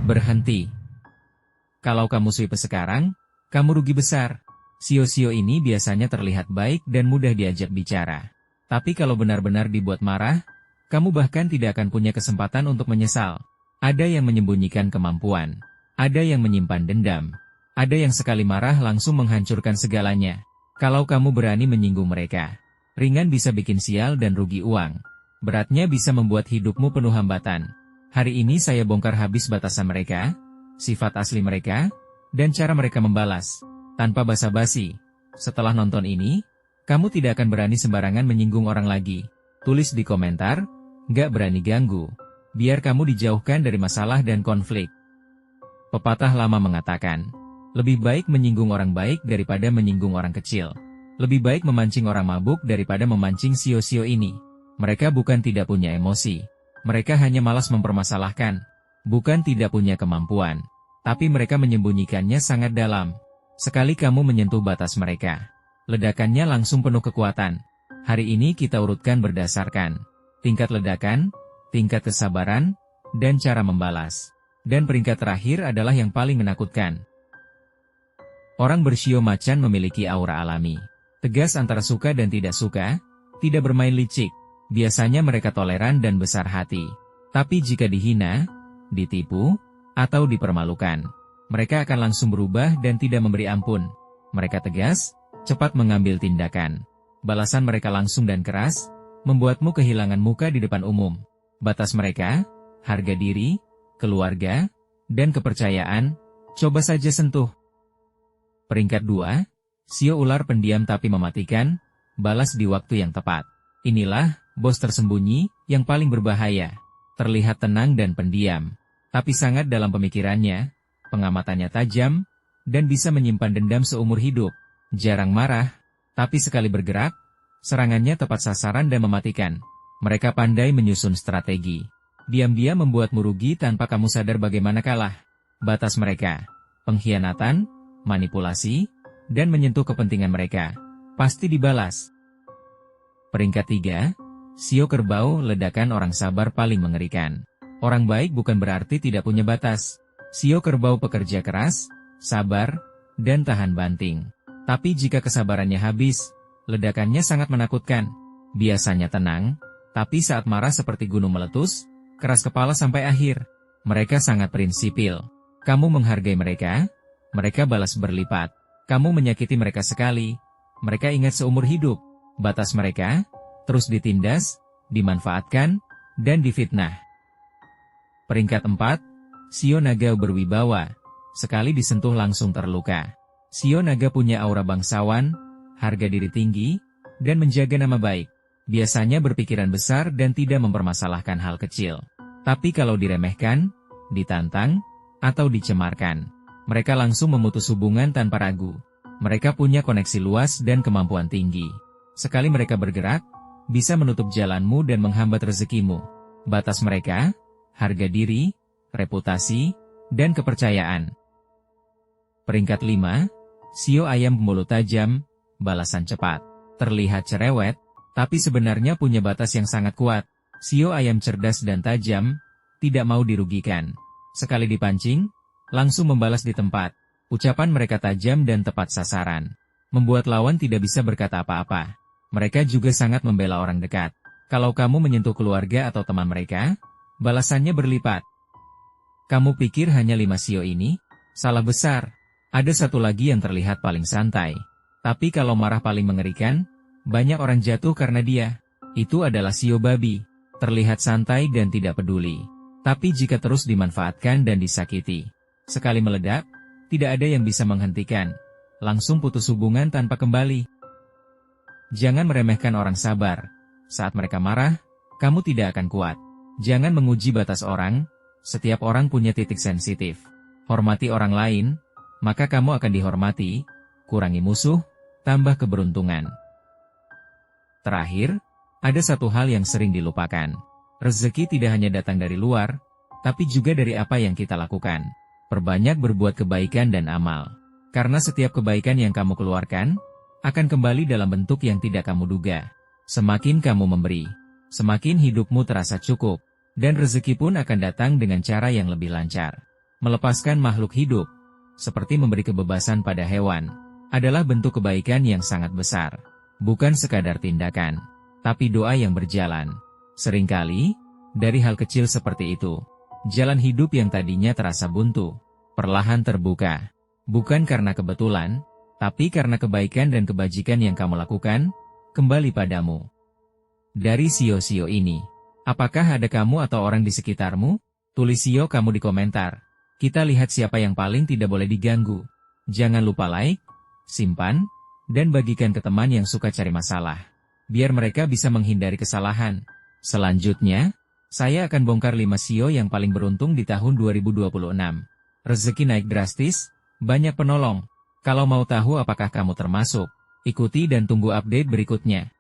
Berhenti. Kalau kamu swipe sekarang, kamu rugi besar. Sio-sio ini biasanya terlihat baik dan mudah diajak bicara. Tapi kalau benar-benar dibuat marah, kamu bahkan tidak akan punya kesempatan untuk menyesal. Ada yang menyembunyikan kemampuan. Ada yang menyimpan dendam. Ada yang sekali marah langsung menghancurkan segalanya. Kalau kamu berani menyinggung mereka, ringan bisa bikin sial dan rugi uang. Beratnya bisa membuat hidupmu penuh hambatan. Hari ini saya bongkar habis batasan mereka, sifat asli mereka, dan cara mereka membalas. Tanpa basa-basi. Setelah nonton ini, kamu tidak akan berani sembarangan menyinggung orang lagi. Tulis di komentar, "Gak berani ganggu." Biar kamu dijauhkan dari masalah dan konflik. Pepatah lama mengatakan, lebih baik menyinggung orang baik daripada menyinggung orang kecil. Lebih baik memancing orang mabuk daripada memancing sio-sio ini. Mereka bukan tidak punya emosi. Mereka hanya malas mempermasalahkan. Bukan tidak punya kemampuan. Tapi mereka menyembunyikannya sangat dalam. Sekali kamu menyentuh batas mereka, ledakannya langsung penuh kekuatan. Hari ini kita urutkan berdasarkan tingkat ledakan, tingkat kesabaran, dan cara membalas. Dan peringkat terakhir adalah yang paling menakutkan. Orang bersio macan memiliki aura alami. Tegas antara suka dan tidak suka, tidak bermain licik. Biasanya mereka toleran dan besar hati. Tapi jika dihina, ditipu, atau dipermalukan, mereka akan langsung berubah dan tidak memberi ampun. Mereka tegas, cepat mengambil tindakan. Balasan mereka langsung dan keras, membuatmu kehilangan muka di depan umum. Batas mereka, harga diri, keluarga, dan kepercayaan, coba saja sentuh. Peringkat 2, sio ular pendiam tapi mematikan, balas di waktu yang tepat. Inilah bos tersembunyi yang paling berbahaya. Terlihat tenang dan pendiam, tapi sangat dalam pemikirannya. Pengamatannya tajam, dan bisa menyimpan dendam seumur hidup. Jarang marah, tapi sekali bergerak, serangannya tepat sasaran dan mematikan. Mereka pandai menyusun strategi. Diam-diam membuatmu rugi tanpa kamu sadar bagaimana kalah. Batas mereka, pengkhianatan, manipulasi, dan menyentuh kepentingan mereka. Pasti dibalas. Peringkat 3, sio kerbau ledakan orang sabar paling mengerikan. Orang baik bukan berarti tidak punya batas. Sio kerbau pekerja keras, sabar, dan tahan banting. Tapi jika kesabarannya habis, ledakannya sangat menakutkan. Biasanya tenang, tapi saat marah seperti gunung meletus, keras kepala sampai akhir. Mereka sangat prinsipil. Kamu menghargai mereka, mereka balas berlipat. Kamu menyakiti mereka sekali, mereka ingat seumur hidup. Batas mereka, terus ditindas, dimanfaatkan, dan difitnah. Peringkat 4, sio naga berwibawa, sekali disentuh langsung terluka. Sio naga punya aura bangsawan, harga diri tinggi, dan menjaga nama baik. Biasanya berpikiran besar dan tidak mempermasalahkan hal kecil. Tapi kalau diremehkan, ditantang, atau dicemarkan, mereka langsung memutus hubungan tanpa ragu. Mereka punya koneksi luas dan kemampuan tinggi. Sekali mereka bergerak, bisa menutup jalanmu dan menghambat rezekimu. Batas mereka, harga diri, reputasi, dan kepercayaan. Peringkat 5, sio ayam mulut tajam, balasan cepat. Terlihat cerewet, tapi sebenarnya punya batas yang sangat kuat. Sio ayam cerdas dan tajam, tidak mau dirugikan. Sekali dipancing, langsung membalas di tempat. Ucapan mereka tajam dan tepat sasaran, membuat lawan tidak bisa berkata apa-apa. Mereka juga sangat membela orang dekat. Kalau kamu menyentuh keluarga atau teman mereka, balasannya berlipat. Kamu pikir hanya 5 sio ini? Salah besar. Ada satu lagi yang terlihat paling santai. Tapi kalau marah paling mengerikan, banyak orang jatuh karena dia. Itu adalah sio babi. Terlihat santai dan tidak peduli. Tapi jika terus dimanfaatkan dan disakiti, sekali meledak, tidak ada yang bisa menghentikan. Langsung putus hubungan tanpa kembali. Jangan meremehkan orang sabar. Saat mereka marah, kamu tidak akan kuat. Jangan menguji batas orang. Setiap orang punya titik sensitif. Hormati orang lain, maka kamu akan dihormati. Kurangi musuh, tambah keberuntungan. Terakhir, ada satu hal yang sering dilupakan. Rezeki tidak hanya datang dari luar, tapi juga dari apa yang kita lakukan. Perbanyak berbuat kebaikan dan amal. Karena setiap kebaikan yang kamu keluarkan, akan kembali dalam bentuk yang tidak kamu duga. Semakin kamu memberi, semakin hidupmu terasa cukup. Dan rezeki pun akan datang dengan cara yang lebih lancar. Melepaskan makhluk hidup, seperti memberi kebebasan pada hewan, adalah bentuk kebaikan yang sangat besar. Bukan sekadar tindakan, tapi doa yang berjalan. Seringkali, dari hal kecil seperti itu, jalan hidup yang tadinya terasa buntu, perlahan terbuka. Bukan karena kebetulan, tapi karena kebaikan dan kebajikan yang kamu lakukan, kembali padamu. Dari sio-sio ini, apakah ada kamu atau orang di sekitarmu? Tulis sio kamu di komentar. Kita lihat siapa yang paling tidak boleh diganggu. Jangan lupa like, simpan, dan bagikan ke teman yang suka cari masalah, biar mereka bisa menghindari kesalahan. Selanjutnya, saya akan bongkar 5 sio yang paling beruntung di tahun 2026. Rezeki naik drastis, banyak penolong. Kalau mau tahu apakah kamu termasuk, ikuti dan tunggu update berikutnya.